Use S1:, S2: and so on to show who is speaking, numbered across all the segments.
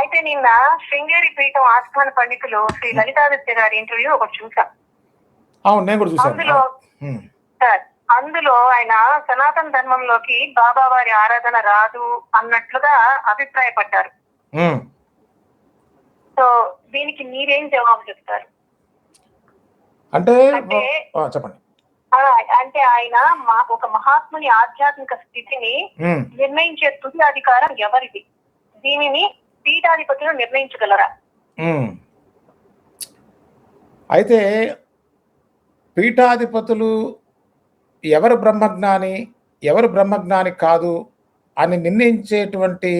S1: అయితే నిన్న శృంగేరి పీఠం ఆస్థాన పండితులు శ్రీ లలితాదిత్య గారి ఇంటర్వ్యూ ఒకటి చూసా.
S2: అవును, నేను కూడా చూసాను.
S1: అందులో ఆయన సనాతన ధర్మంలోకి బాబా వారి ఆరాధన రాదు అన్నట్లుగా అభిప్రాయపడ్డారు. సో దీనికి మీరేం జవాబు చెప్తారు?
S2: అంటే చెప్పండి.
S1: అంటే ఆయన ఒక మహాత్ముని ఆధ్యాత్మిక స్థితిని నిర్ణయించే తుది అధికారం ఎవరిది? దీనిని పీఠాధిపతులు నిర్ణయించగలరా?
S2: అయితే పీఠాధిపతులు ఎవరు బ్రహ్మజ్ఞాని, ఎవరు బ్రహ్మజ్ఞాని కాదు అని నిర్ణయించేటువంటి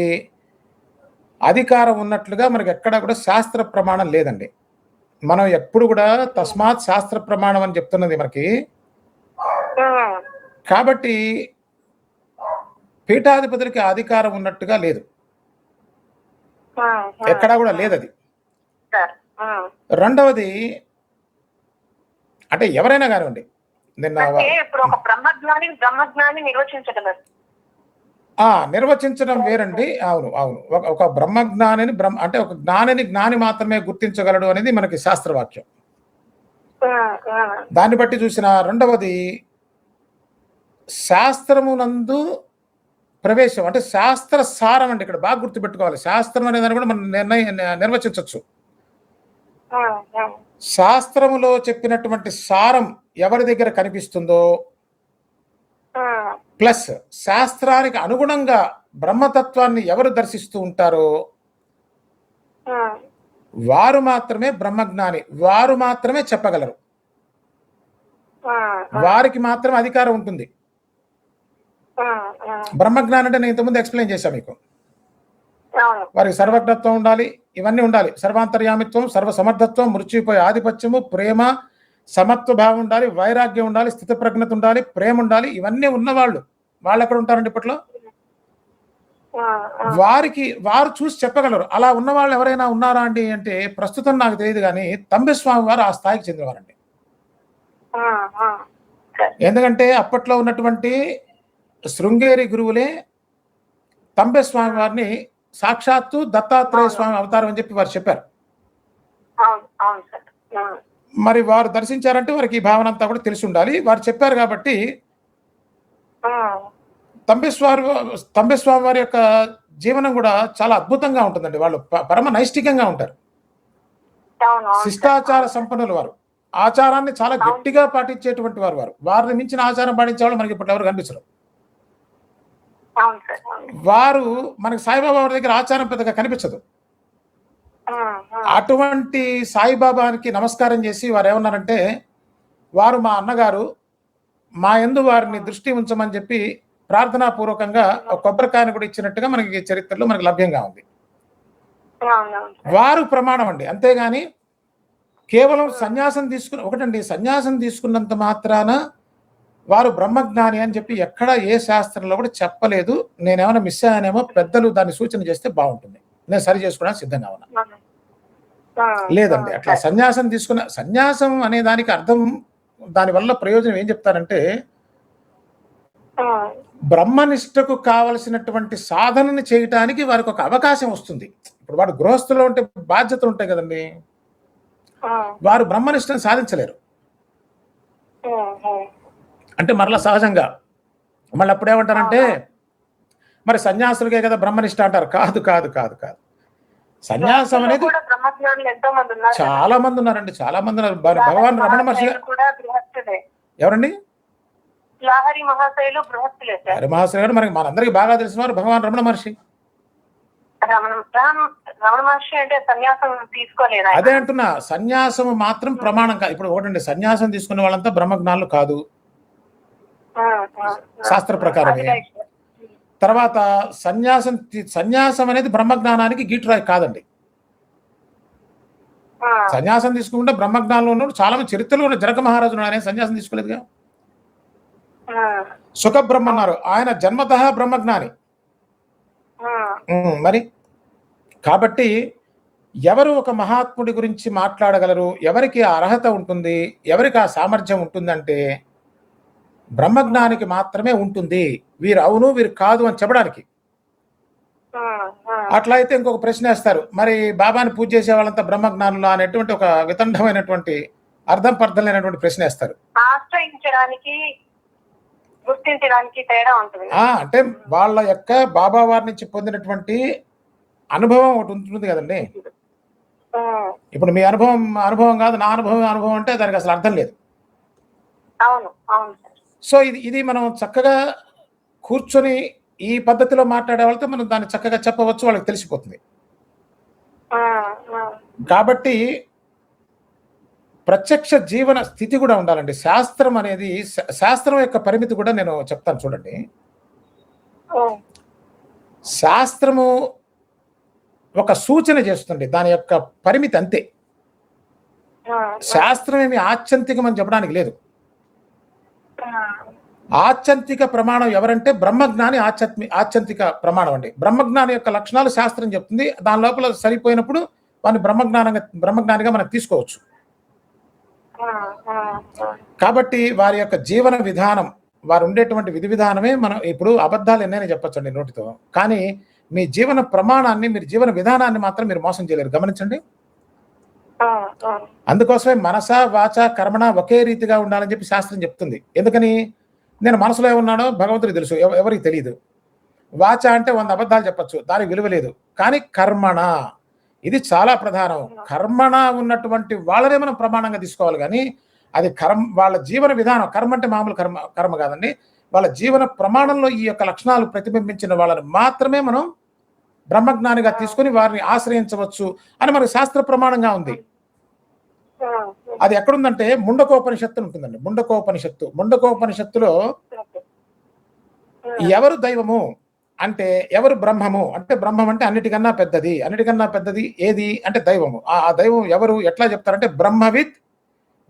S2: అధికారం ఉన్నట్లుగా మనకి ఎక్కడా కూడా శాస్త్ర ప్రమాణం లేదండి. మనం ఎప్పుడు కూడా తస్మాత్ శాస్త్ర ప్రమాణం అని చెప్తున్నది మనకి. కాబట్టి పీఠాధిపతులకి అధికారం ఉన్నట్టుగా లేదు, ఎక్కడా కూడా లేదు అది. రెండవది అంటే ఎవరైనా కానివ్వండి, నిర్వచించడం వేరండి. అవును అవును, ఒక బ్రహ్మజ్ఞానిని అంటే ఒక జ్ఞాని మాత్రమే గుర్తించగలడు అనేది మనకి శాస్త్రవాక్యం. దాన్ని బట్టి చూసిన రెండవది శాస్త్రమునందు ప్రవేశం అంటే శాస్త్ర సారం అండి. ఇక్కడ బాగా గుర్తుపెట్టుకోవాలి, శాస్త్రం అనేదాన్ని కూడా మనం నిర్వచించవచ్చు. శాస్త్రములో చెప్పినటువంటి సారం ఎవరి దగ్గర కనిపిస్తుందో ప్లస్ శాస్త్రానికి అనుగుణంగా బ్రహ్మతత్వాన్ని ఎవరు దర్శిస్తూ ఉంటారో వారు మాత్రమే బ్రహ్మజ్ఞాని, వారు మాత్రమే చెప్పగలరు, వారికి మాత్రమే అధికారం ఉంటుంది. బ్రహ్మజ్ఞానం అంటే నేను ఇంతకుముందు ఎక్స్ప్లెయిన్ చేశాను మీకు. వారికి సర్వజ్ఞత్వం ఉండాలి, ఇవన్నీ ఉండాలి. సర్వాంతర్యామిత్వం, సర్వసమర్థత్వం, మృత్యుపోయే ఆధిపత్యము, ప్రేమ, సమత్వ భావం ఉండాలి, వైరాగ్యం ఉండాలి, స్థితప్రజ్ఞత ఉండాలి, ప్రేమ ఉండాలి. ఇవన్నీ ఉన్నవాళ్ళు ఎక్కడ ఉంటారండి ఇప్పట్లో? వారు చూసి చెప్పగలరు. అలా ఉన్నవాళ్ళు ఎవరైనా ఉన్నారా అండి అంటే ప్రస్తుతం నాకు తెలియదు, కానీ తంబిస్వామి వారు ఆ స్థాయికి చెందినవారండి. ఎందుకంటే అప్పట్లో ఉన్నటువంటి శృంగేరి గురువులే తంబిస్వామి వారిని సాక్షాత్తు దత్తాత్రేయ స్వామి అవతారం అని చెప్పి వారు చెప్పారు. మరి వారు దర్శించారంటే వారికి ఈ భావన అంతా కూడా తెలిసి ఉండాలి. వారు చెప్పారు కాబట్టి తంబిస్వామి వారి యొక్క జీవనం కూడా చాలా అద్భుతంగా ఉంటుందండి. వాళ్ళు పరమ నైష్టికంగా ఉంటారు, శిష్టాచార సంపన్నులు. వారు ఆచారాన్ని చాలా గట్టిగా పాటించేటువంటి వారిని మించిన ఆచారం పాటించేవాళ్ళు మనకి ఇప్పటి ఎవరు కనిపించరు. వారు మనకి సాయిబాబా వారి దగ్గర ఆచారం పెద్దగా కనిపించదు. అటువంటి సాయిబాబాకి నమస్కారం చేసి వారు ఏమన్నారంటే, వారు మా అన్నగారు, మా యందు వారిని దృష్టి ఉంచమని చెప్పి ప్రార్థనాపూర్వకంగా ఒక కొబ్బరికాయను కూడా ఇచ్చినట్టుగా మనకి చరిత్రలో మనకి లభ్యంగా ఉంది. వారు ప్రమాణం అండి. అంతేగాని కేవలం సన్యాసం తీసుకున్నంత మాత్రాన వారు బ్రహ్మజ్ఞాని అని చెప్పి ఎక్కడ ఏ శాస్త్రంలో కూడా చెప్పలేదు. నేనేమైనా మిస్ అయ్యానేమో, పెద్దలు దాన్ని సూచన చేస్తే బాగుంటుంది, నేను సరి చేసుకోవడానికి సిద్ధంగా ఉన్నా. లేదండి, అట్లా సన్యాసం అనే దానికి అర్థం, దానివల్ల ప్రయోజనం ఏం చెప్తారంటే, బ్రహ్మనిష్టకు కావలసినటువంటి సాధనని చేయటానికి వారికి ఒక అవకాశం వస్తుంది. ఇప్పుడు వాడు గృహస్థులో ఉంటే బాధ్యతలు ఉంటాయి కదండి, వారు బ్రహ్మనిష్టను సాధించలేరు. అంటే మరలా సహజంగా మళ్ళీ అప్పుడేమంటారంటే, మరి సన్యాసులకే కదా బ్రహ్మనిష్ట అంటారు. కాదు కాదు కాదు కాదు సన్యాసం అనేది చాలా మంది ఉన్నారండి, చాలా మంది ఉన్నారు. భగవాన్ రమణ మహర్షి ఎవరండి? లహరి మహాశయులు గారు మనకి మనందరికి బాగా తెలిసిన వారు భగవాన్ రమణ మహర్షి. అదే అంటున్నా, సన్యాసం మాత్రం ప్రమాణం కాదు. ఇప్పుడు ఒకటండి, సన్యాసం తీసుకునే వాళ్ళంతా బ్రహ్మజ్ఞానులు కాదు శాస్త్ర ప్రకారమే. తర్వాత సన్యాసం అనేది బ్రహ్మజ్ఞానానికి గీటురాయి కాదండి. సన్యాసం తీసుకుంటే బ్రహ్మజ్ఞానంలో ఉన్నాడు. చాలా మంది చరిత్రలో ఉన్న జనక మహారాజు ఆయన సన్యాసం తీసుకోలేదుగా. సుఖబ్రహ్మ అన్నారు, ఆయన జన్మతః బ్రహ్మజ్ఞాని. మరి కాబట్టి ఎవరు ఒక మహాత్ముడి గురించి మాట్లాడగలరు, ఎవరికి ఆ అర్హత ఉంటుంది, ఎవరికి ఆ సామర్థ్యం ఉంటుందంటే బ్రహ్మజ్ఞానికి మాత్రమే ఉంటుంది. వీరు అవును వీరు కాదు అని చెప్పడానికి. అట్లా అయితే ఇంకొక ప్రశ్న వేస్తారు, మరి బాబాని పూజ చేసే వాళ్ళంతా బ్రహ్మజ్ఞానులు అనేటువంటి ఒక వితండమైనటువంటి అర్థం పర్థం లేనటువంటి ప్రశ్న వేస్తారు.
S1: ఆశ్రయించడానికి గుర్తించడానికి తేడా ఉంటుంది.
S2: అంటే వాళ్ళ యొక్క బాబా వారి నుంచి పొందినటువంటి అనుభవం ఒకటి ఉంటుంది కదండి. ఇప్పుడు మీ అనుభవం కాదు, నా అనుభవం అంటే దానికి అసలు అర్థం లేదు.
S1: అవును అవును.
S2: సో ఇది మనం చక్కగా కూర్చొని ఈ పద్ధతిలో మాట్లాడే వాళ్ళతో మనం దాన్ని చక్కగా చెప్పవచ్చు, వాళ్ళకి తెలిసిపోతుంది. కాబట్టి ప్రత్యక్ష జీవన స్థితి కూడా ఉండాలండి. శాస్త్రం అనేది, శాస్త్రం యొక్క పరిమితి కూడా నేను చెప్తాను చూడండి. శాస్త్రము ఒక సూచన చేస్తుంది, దాని యొక్క పరిమితి అంతే. శాస్త్రం ఏమి ఆత్యంతికం అని చెప్పడానికి లేదు. ఆత్యంతిక ప్రమాణం ఎవరంటే బ్రహ్మజ్ఞాని ఆత్యంతిక ప్రమాణం అండి. బ్రహ్మజ్ఞాని యొక్క లక్షణాలు శాస్త్రం చెప్తుంది, దాని లోపల సరిపోయినప్పుడు వారిని బ్రహ్మజ్ఞానిగా మనం తీసుకోవచ్చు. కాబట్టి వారి యొక్క జీవన విధానం, వారు ఉండేటువంటి విధి విధానమే మనం ఇప్పుడు అబద్ధాలు ఎన్నైనా చెప్పొచ్చండి నోటితో, కానీ మీ జీవన ప్రమాణాన్ని, మీరు జీవన విధానాన్ని మాత్రం మీరు మోసం చేయలేరు. గమనించండి. అందుకోసమే మనస వాచ కర్మణ ఒకే రీతిగా ఉండాలని చెప్పి శాస్త్రం చెప్తుంది. ఎందుకని? నేను మనసులో ఏమన్నానో భగవంతుడికి తెలుసు, ఎవరికి తెలియదు. వాచ అంటే 100 అబద్ధాలు చెప్పచ్చు, దానికి విలువ లేదు. కానీ కర్మణ, ఇది చాలా ప్రధానం. కర్మణ ఉన్నటువంటి వాళ్ళనే మనం ప్రమాణంగా తీసుకోవాలి, కానీ అది వాళ్ళ జీవన విధానం. కర్మ అంటే మామూలు కర్మ కాదండి. వాళ్ళ జీవన ప్రమాణంలో ఈ యొక్క లక్షణాలు ప్రతిబింబించిన వాళ్ళని మాత్రమే మనం బ్రహ్మజ్ఞానిగా తీసుకొని వారిని ఆశ్రయించవచ్చు అని మనకు శాస్త్ర ప్రమాణంగా ఉంది. అది ఎక్కడుందంటే ముండకోపనిషత్తు ఉంటుందండి. ముండకోపనిషత్తులో ఎవరు దైవము అంటే, ఎవరు బ్రహ్మము అంటే, బ్రహ్మం అంటే అన్నిటికన్నా పెద్దది ఏది అంటే దైవము. ఆ దైవం ఎవరు, ఎట్లా చెప్తారంటే బ్రహ్మవిత్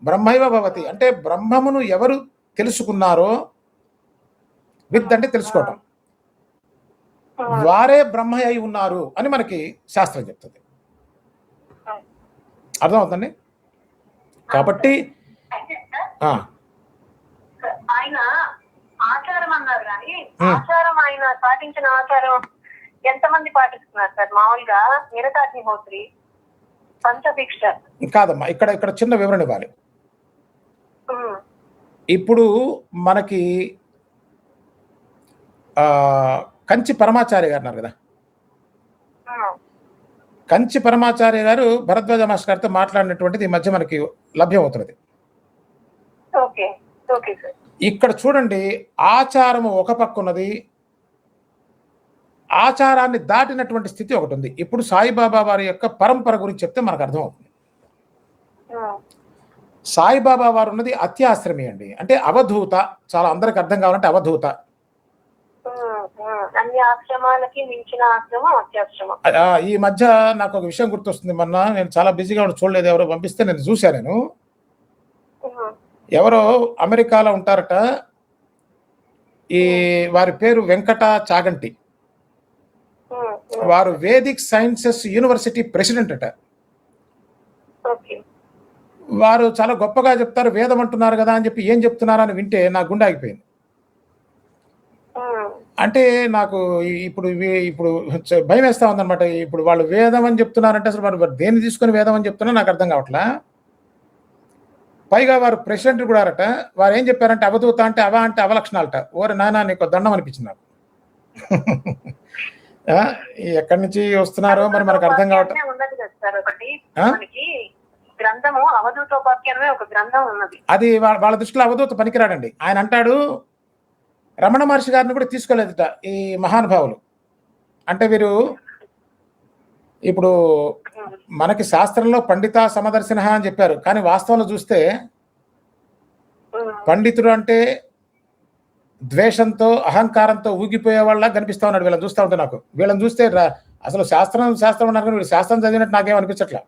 S2: బ్రహ్మైవ భవతి, అంటే బ్రహ్మమును ఎవరు తెలుసుకున్నారో, విత్ అంటే తెలుసుకోవటం, వారే బ్రహ్మ అయి ఉన్నారు అని మనకి శాస్త్రం చెప్తుంది. అర్థమవుతుంది. కాబట్టి
S1: ఆయన ఆచారం అన్నారు కానీ, ఆచారం ఆయన పాటించిన ఆచారం ఎంతమంది పాటిస్తున్నారు సార్? మామూలుగా నిరతాగ్నిహోత్రి, పంచభిక్ష
S2: కాదమ్మా. ఇక్కడ చిన్న వివరణ ఇవ్వాలి. ఇప్పుడు మనకి కంచి పరమాచార్య గారు ఉన్నారు కదా. కంచి పరమాచార్య గారు భరద్వాజ మాస్టర్ గారితో మాట్లాడినటువంటిది ఈ మధ్య మనకి లభ్యం అవుతున్నది. ఇక్కడ చూడండి, ఆచారము ఒక పక్క ఉన్నది, ఆచారాన్ని దాటినటువంటి స్థితి ఒకటి ఉంది. ఇప్పుడు సాయిబాబా వారి యొక్క పరంపర గురించి చెప్తే మనకు అర్థమవుతుంది. సాయిబాబా వారు ఉన్నది అత్యాశ్రమి అండి, అంటే అవధూత. చాలా అందరికి అర్థం కావాలంటే అవధూత. ఈ మధ్య నాకు ఒక విషయం గుర్తొస్తుంది. మొన్న నేను చాలా బిజీగా చూడలేదు, ఎవరో పంపిస్తే నేను చూశాను. నేను ఎవరో అమెరికాలో ఉంటారట, ఈ వారి పేరు వెంకట చాగంటి. వారు వేదిక్ సైన్సెస్ యూనివర్సిటీ ప్రెసిడెంట్ అట. వారు చాలా గొప్పగా చెప్తారు. వేదం అంటున్నారు కదా అని చెప్పి ఏం చెప్తున్నారని వింటే నా గుండె ఆగిపోయింది. అంటే నాకు ఇప్పుడు భయం వేస్తా ఉందన్నమాట. ఇప్పుడు వాళ్ళు వేదం అని చెప్తున్నారంటే అసలు వారు దేన్ని తీసుకొని వేదం అని చెప్తున్నా నాకు అర్థం కావట్లా. పైగా వారు ప్రెసిడెంట్ కూడా అరట. వారు ఏం చెప్పారంటే అవధూత అంటే అవలక్షణాలట. ఓరి నాయనా, నీకు దండం అనిపించింది నాకు. ఎక్కడి నుంచి వస్తున్నారో మరి మనకు అర్థం కావట్లేదు. అది వాళ్ళ దృష్టిలో అవధూత పనికిరాడండి. ఆయన అంటాడు, రమణ మహర్షి గారిని కూడా తీసుకోలేదట ఈ మహానుభావులు. అంటే వీరు ఇప్పుడు మనకి శాస్త్రంలో పండిత సమదర్శన అని చెప్పారు, కానీ వాస్తవంలో చూస్తే పండితుడు అంటే ద్వేషంతో అహంకారంతో ఊగిపోయే వాళ్ళ కనిపిస్తా ఉన్నాడు. వీళ్ళని చూస్తూ ఉంటే నాకు, వీళ్ళని చూస్తే అసలు శాస్త్రం ఉన్నారు కానీ వీళ్ళు శాస్త్రం చదివినట్టు నాకేం అనిపించట్లా.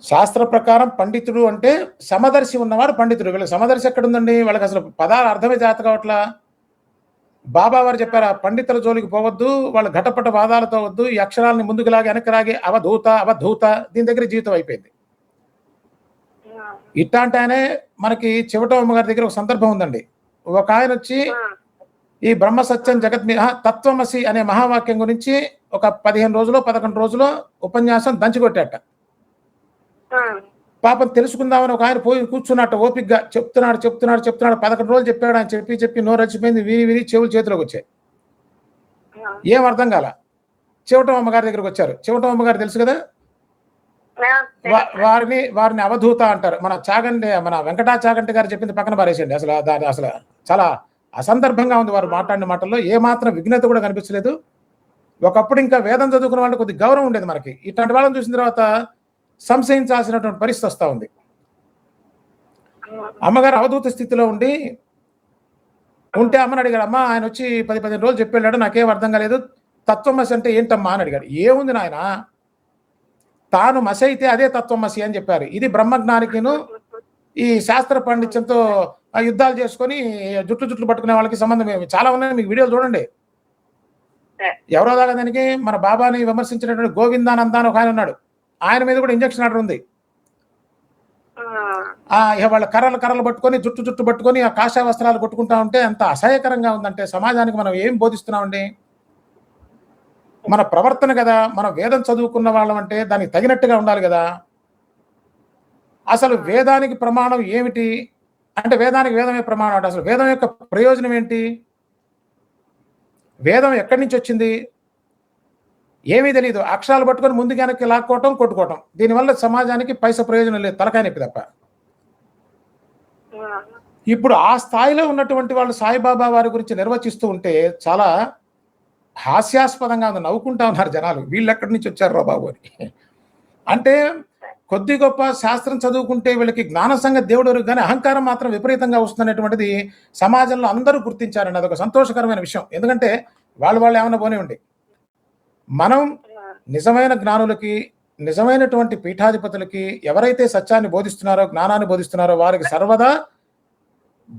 S2: శాస్త్ర ప్రకారం పండితుడు అంటే సమదర్శి ఉన్నవాడు పండితుడు. వీళ్ళకి సమదర్శి ఎక్కడుందండి? వాళ్ళకి అసలు పదాలు అర్థమే జాత కావట్లా. బాబా వారు చెప్పారు, పండితుల జోలికి పోవద్దు, వాళ్ళ ఘటపట వాదాలతో వద్దు, ఈ అక్షరాలని ముందుకు లాగి వెనక్కి అవధూత దీని దగ్గర జీవితం అయిపోయింది. ఇట్లాంటి ఆయనే మనకి చివటమ్మ గారి దగ్గర ఒక సందర్భం ఉందండి. ఒక ఆయన వచ్చి ఈ బ్రహ్మ సత్యం జగత్ తత్వమసి అనే మహావాక్యం గురించి ఒక 15 రోజులు 11 రోజులు ఉపన్యాసం దంచికొట్టాట. పాపం తెలుసుకుందామని ఒక ఆయన పోయి కూర్చున్నట్టు ఓపికగా చెప్తున్నాడు 11 రోజులు చెప్పాడు. ఆయన చెప్పి నోరు రచ్చిపోయింది, విని చెవులు చేతిలోకి వచ్చాయి. ఏం అర్థం కాల. చివటం అమ్మగారి దగ్గరకు వచ్చారు. చివటం అమ్మగారు తెలుసు కదా, వారిని అవధూత అంటారు. మన వెంకటా చాగంటి గారు చెప్పింది పక్కన పారేసేయండి. అసలు చాలా అసందర్భంగా ఉంది వారు మాట్లాడిన మాటల్లో. ఏ మాత్రం విఘ్నత కూడా కనిపించలేదు. ఒకప్పుడు ఇంకా వేదం చదువుకున్న వాళ్ళకి కొద్ది గౌరవం ఉండేది. మనకి ఇట్లాంటి వాళ్ళని చూసిన తర్వాత సంశయించాల్సినటువంటి పరిస్థితి వస్తూ ఉంది. అమ్మగారు అవధూత స్థితిలో ఉంటే అమ్మని అడిగాడు, అమ్మ ఆయన వచ్చి 10-15 రోజులు చెప్పాడు, నాకేం అర్థం కాలేదు, తత్వమసి అంటే ఏంటమ్మా అని అడిగాడు. ఏముంది నాయన, తాను మసి అయితే అదే తత్వమసి అని చెప్పారు. ఇది బ్రహ్మజ్ఞానికిను ఈ శాస్త్ర పాండిత్యంతో యుద్ధాలు చేసుకొని జుట్లు పట్టుకునే వాళ్ళకి సంబంధం ఏమి చాలా ఉన్నాయి. మీకు వీడియోలు చూడండి. ఎవరో దాకా దానికి మన బాబాని విమర్శించినటువంటి గోవిందానంద అని ఒక ఆయన ఉన్నాడు. ఆయన మీద కూడా ఇంజక్షన్ ఆర్డర్ ఉంది. వాళ్ళ కర్రలు పట్టుకొని జుట్టు పట్టుకొని ఆ కాషాయ వస్త్రాలు కొట్టుకుంటా ఉంటే ఎంత అసహ్యకరంగా ఉందంటే సమాజానికి మనం ఏం బోధిస్తున్నామండి? మన ప్రవర్తన కదా, మనం వేదం చదువుకున్న వాళ్ళం అంటే దానికి తగినట్టుగా ఉండాలి కదా. అసలు వేదానికి ప్రమాణం ఏమిటి అంటే వేదానికి వేదమే ప్రమాణం అంటే అసలు వేదం యొక్క ప్రయోజనం ఏంటి? వేదం ఎక్కడి నుంచి వచ్చింది? ఏమీ తెలియదు. అక్షరాలు పట్టుకొని ముందుకు వెనక్కి లాక్కోవటం, కొట్టుకోవటం. దీనివల్ల సమాజానికి పైసా ప్రయోజనం లేదు, తలకాయ నొప్పి తప్ప. ఇప్పుడు ఆ స్థాయిలో ఉన్నటువంటి వాళ్ళు సాయిబాబా వారి గురించి నిర్వచిస్తూ ఉంటే చాలా హాస్యాస్పదంగా ఉంది. నవ్వుకుంటా ఉన్నారు జనాలు. వీళ్ళు ఎక్కడి నుంచి వచ్చారు రా బాబు అని. అంటే కొద్ది గొప్ప శాస్త్రం చదువుకుంటే వీళ్ళకి జ్ఞాన సంగతి దేవుడు కానీ అహంకారం మాత్రం విపరీతంగా వస్తుందనేటువంటిది సమాజంలో అందరూ గుర్తించారండి. అదొక సంతోషకరమైన విషయం. ఎందుకంటే వాళ్ళు ఏమైనా పోనివ్వండి, మనం నిజమైన జ్ఞానులకి, నిజమైనటువంటి పీఠాధిపతులకి ఎవరైతే సత్యాన్ని బోధిస్తున్నారో, జ్ఞానాన్ని బోధిస్తున్నారో వారికి సర్వదా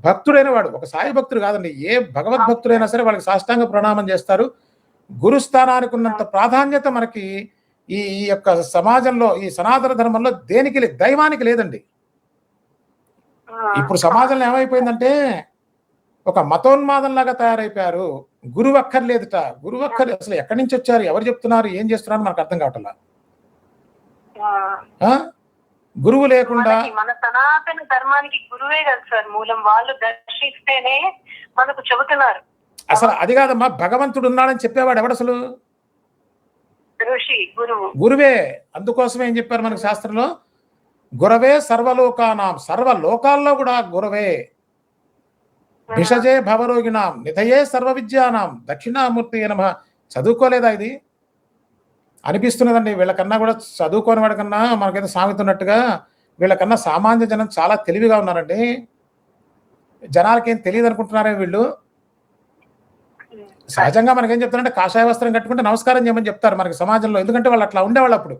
S2: భక్తుడైన వాడు, ఒక సాయి భక్తుడు కాదండి, ఏ భగవద్భక్తుడైనా సరే వాళ్ళకి సాష్టాంగ ప్రణామం చేస్తారు. గురుస్థానానికి ఉన్నంత ప్రాధాన్యత మనకి ఈ యొక్క సమాజంలో, ఈ సనాతన ధర్మంలో దేనికి దైవానికి లేదండి. ఇప్పుడు సమాజంలో ఏమైపోయిందంటే ఒక మతోన్మాదంలాగా తయారైపోయారు. గురువు అక్కర్లేదుట. అసలు ఎక్కడి నుంచి వచ్చారు, ఎవరు చెప్తున్నారు, ఏం చేస్తున్నారు మనకు అర్థం కావట్లా. గురువు లేకుండా
S1: మన సనాతన ధర్మానికి గురువే కదా సార్ మూలం. వాళ్ళు దర్శిస్తేనే మనకు చెబుతున్నారు.
S2: అసలు అది కాదమ్మా, భగవంతుడు ఉన్నాడని చెప్పేవాడు ఎవడు అసలు? గురువే. అందుకోసమే ఏం చెప్పారు మనకు శాస్త్రంలో, గురవే సర్వలోకానాం, సర్వలోకాల్లో కూడా గురవే. భిషజే భవరోగినాం నిధయే సర్వ విద్యానాం దక్షిణామూర్తి నమః. చదువుకోలేదా ఇది అనిపిస్తున్నదండి. వీళ్ళకన్నా కూడా చదువుకోని వాడికన్నా మనకైతే సాగుతున్నట్టుగా వీళ్ళకన్నా సామాన్య జనం చాలా తెలివిగా ఉన్నారండి. జనాలకి ఏం తెలియదు అనుకుంటున్నారే వీళ్ళు. సహజంగా మనకేం చెప్తారంటే కాషాయ వస్త్రం కట్టుకుంటే నమస్కారం చేయమని చెప్తారు మనకి సమాజంలో. ఎందుకంటే వాళ్ళు అట్లా ఉండేవాళ్ళు అప్పుడు.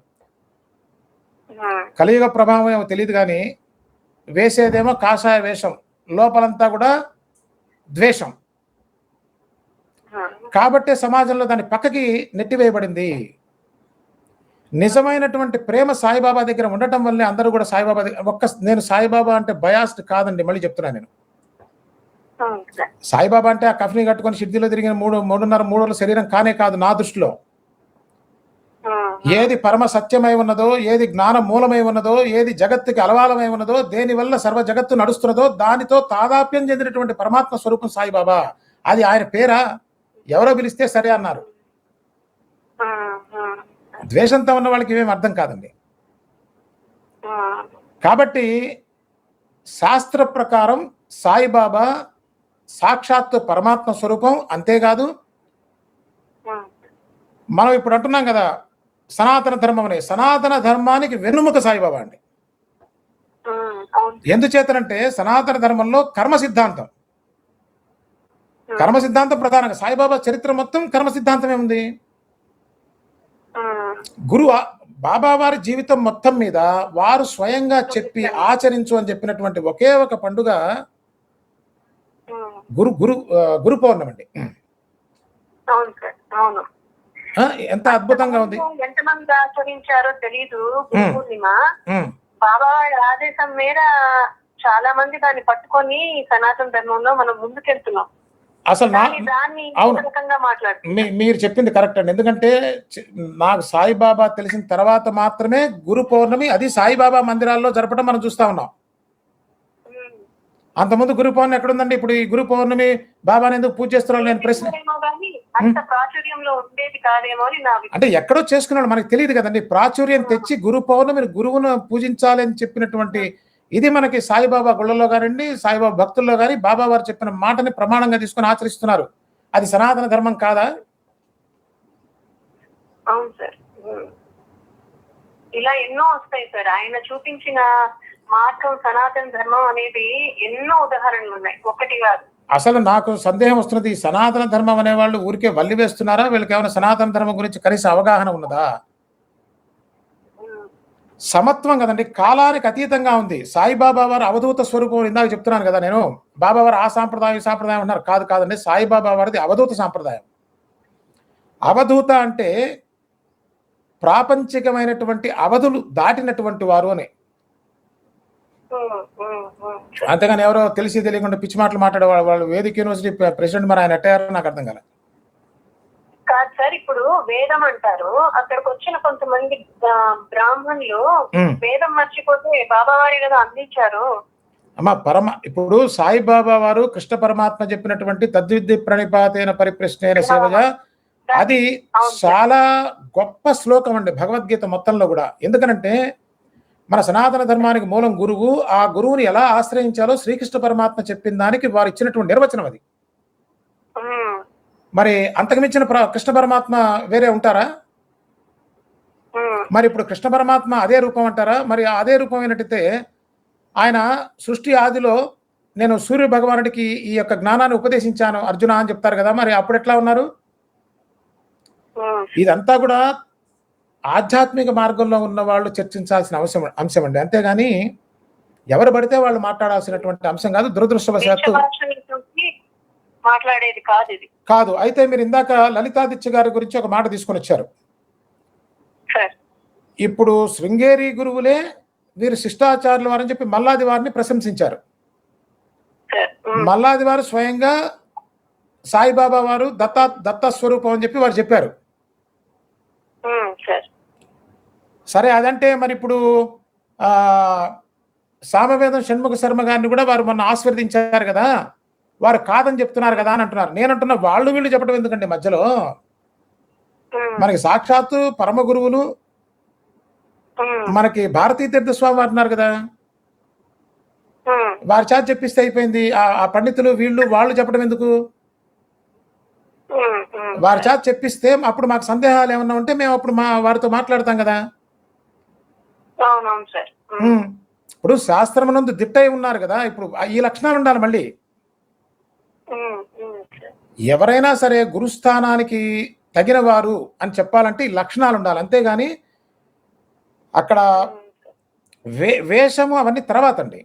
S2: కలియుగ ప్రభావం ఏమో తెలియదు కానీ వేసేదేమో కాషాయ వేషం, లోపలంతా కూడా ద్వేషం. కాబట్టే సమాజంలో దాని పక్కకి నెట్టివేయబడింది. నిజమైనటువంటి ప్రేమ సాయిబాబా దగ్గర ఉండటం వల్లే అందరూ కూడా సాయిబాబా దగ్గర నేను సాయిబాబా అంటే బయాస్డ్ కాదండి, మళ్ళీ చెప్తున్నా నేను. సాయిబాబా అంటే ఆ కఫ్ని కట్టుకొని షిర్డీలో తిరిగిన 3.5 రోజుల శరీరం కానే కాదు నా దృష్టిలో. ఏది పరమ సత్యమై ఉన్నదో, ఏది జ్ఞాన మూలమై ఉన్నదో, ఏది జగత్తుకి అలవాలమై ఉన్నదో, దేని వల్ల సర్వ జగత్తు నడుస్తున్నదో దానితో తాదాప్యం చెందినటువంటి పరమాత్మ స్వరూపం సాయిబాబా. అది ఆయన పేరా? ఎవరో పిలిస్తే సరే అన్నారు. ద్వేషంతో ఉన్న వాళ్ళకి ఇవేం అర్థం కాదండి. కాబట్టి శాస్త్ర ప్రకారం సాయిబాబా సాక్షాత్తు పరమాత్మ స్వరూపం. అంతేకాదు మనం ఇప్పుడు అంటున్నాం కదా సనాతన ధర్మం అనే, సనాతన ధర్మానికి వెన్నుముక సాయిబాబా అండి. ఎందుచేతనంటే సనాతన ధర్మంలో కర్మ సిద్ధాంతం ప్రధానంగా సాయిబాబా చరిత్ర మొత్తం కర్మ సిద్ధాంతమే ఉంది. బాబా వారి జీవితం మొత్తం మీద వారు స్వయంగా చెప్పి ఆచరించు అని చెప్పినటువంటి ఒకే ఒక పండుగ గురు పౌర్ణమి అండి. ఎంత అద్భుతంగా ఉంది.
S1: ఎంతమంది ఆచరించారో తెలీదు. గురు పూర్ణిమ బాబా ఆదేశం మేర చాలా మంది దాన్ని పట్టుకొని సనాతన ధర్మంలో మనం ముందుకెళ్తున్నాం.
S2: అసలు
S1: దాన్ని
S2: అవును.
S1: రకంగా మాట్లాడుతున్నారు.
S2: మీరు చెప్పింది కరెక్ట్ అండి. ఎందుకంటే నాకు సాయిబాబా తెలిసిన తర్వాత మాత్రమే గురు పౌర్ణమి అది సాయిబాబా మందిరాల్లో జరపడం మనం చూస్తా ఉన్నాం. అంతకుముందు గురు పౌర్ణమి ఎక్కడుందండి? ఇప్పుడు ఈ గురు పౌర్ణమి బాబాని ఎందుకు పూజ చేస్తున్నారు నేను ప్రశ్న.
S1: అంత ప్రాచుర్యంలో ఉండేది కాదేమో అని నా
S2: అంటే ఎక్కడో చేసుకున్నాడు మనకి తెలియదు కదండి. ప్రాచుర్యం తెచ్చి గురు పౌర్ణమి గురువును పూజించాలి అని చెప్పినటువంటి ఇది మనకి సాయిబాబా గుళ్ళలో కానివ్వండి, సాయిబాబా భక్తుల్లో కానీ బాబా వారు చెప్పిన మాటని ప్రమాణంగా తీసుకొని ఆచరిస్తున్నారు. అది సనాతన ధర్మం కాదా?
S1: అవును సార్. ఇలా ఎన్నో వస్తాయి సార్. ఆయన చూపించిన మార్గం సనాతన ధర్మం అనేది ఎన్నో ఉదాహరణలు ఉన్నాయి, ఒకటి కాదు.
S2: అసలు నాకు సందేహం వస్తున్నది, ఈ సనాతన ధర్మం అనేవాళ్ళు ఊరికే వల్లి వేస్తున్నారా? వీళ్ళకి ఏమైనా సనాతన ధర్మం గురించి కనీస అవగాహన ఉన్నదా? సమత్వం కదండి, కాలానికి అతీతంగా ఉంది. సాయిబాబా వారు అవధూత స్వరూపం ఇందాక చెప్తున్నాను కదా నేను. బాబా వారు ఆ సాంప్రదాయం సాంప్రదాయం ఉన్నారు. కాదండి, సాయిబాబా వారిది అవధూత సాంప్రదాయం. అవధూత అంటే ప్రాపంచికమైనటువంటి అవధులు దాటినటువంటి వారు అని. అంతేగాని ఎవరో తెలిసి తెలియకుండా పిచ్చి మాటలు మాట్లాడే వాళ్ళు వేదిక యూనివర్సిటీ ప్రెసిడెంట్ మరి ఆయన ఎట్టారో నాకు అర్థం కాలే.
S1: కాదు సార్, ఇప్పుడు వేదం అంటారు, అక్కడికి వచ్చిన కొంతమంది బ్రాహ్మణులు వేదం మర్చిపోతే బాబా వారి కదా అందించారు.
S2: అమ్మా ఇప్పుడు సాయిబాబా వారు కృష్ణ పరమాత్మ చెప్పినటువంటి తద్విద్య ప్రణిపాతైన పరిప్రశ్న సేవగా అది చాలా గొప్ప శ్లోకం అండి భగవద్గీత మొత్తంలో కూడా. ఎందుకనంటే మన సనాతన ధర్మానికి మూలం గురువు. ఆ గురువుని ఎలా ఆశ్రయించాలో శ్రీకృష్ణ పరమాత్మ చెప్పిన దానికి వారు ఇచ్చినటువంటి నిర్వచనం అది. మరి అంతకుమించిన కృష్ణ పరమాత్మ వేరే ఉంటారా? మరి ఇప్పుడు కృష్ణ పరమాత్మ అదే రూపం అంటారా? మరి అదే రూపం అయినట్టయితే ఆయన సృష్టి ఆదిలో నేను సూర్య భగవానుడికి ఈ యొక్క జ్ఞానాన్ని ఉపదేశించాను అర్జున అని చెప్తారు కదా, మరి అప్పుడు ఎట్లా ఉన్నారు? ఇదంతా కూడా ఆధ్యాత్మిక మార్గంలో ఉన్న వాళ్ళు చర్చించాల్సిన అంశం అండి, అంతేగాని ఎవరు పడితే వాళ్ళు మాట్లాడాల్సినటువంటి అంశం కాదు. దురదృష్టవశాత్తు
S1: మాట్లాడేది కాదు ఇది.
S2: కాదు. అయితే మీరు ఇందాక లలితాదిత్య గారి గురించి ఒక మాట తీసుకొని వచ్చారు. ఇప్పుడు శృంగేరి గురువులే వీరు శిష్టాచారులు వారని చెప్పి మల్లాది వారిని ప్రశంసించారు. మల్లాది వారు స్వయంగా సాయిబాబా వారు దత్త స్వరూపం అని చెప్పి వారు చెప్పారు. సరే, అదంటే మరి ఇప్పుడు సామవేదం షణ్ముఖ శర్మ గారిని కూడా వారు మొన్న ఆశీర్వదించారు కదా, వారు కాదని చెప్తున్నారు కదా అని అంటున్నారు. నేనంటున్నా వాళ్ళు వీళ్ళు చెప్పడం ఎందుకండి మధ్యలో? మనకి సాక్షాత్తు పరమ గురువులు మనకి భారతీ తీర్థ స్వామి వారు ఉన్నారు కదా, వారి చేత చెప్పిస్తే అయిపోయింది. ఆ పండితులు వీళ్ళు వాళ్ళు చెప్పడం ఎందుకు? వారి చేత చెప్పిస్తే అప్పుడు మాకు సందేహాలు ఏమన్నా ఉంటే మేము అప్పుడు వారితో మాట్లాడతాం కదా. ఇప్పుడు శాస్త్రమునందు దిట్టై ఉన్నారు కదా, ఇప్పుడు ఈ లక్షణాలు ఉండాలి. మళ్ళీ ఎవరైనా సరే గురుస్థానానికి తగిన వారు అని చెప్పాలంటే ఈ లక్షణాలు ఉండాలి, అంతేగాని అక్కడ వేషము అవన్నీ తర్వాత అండి.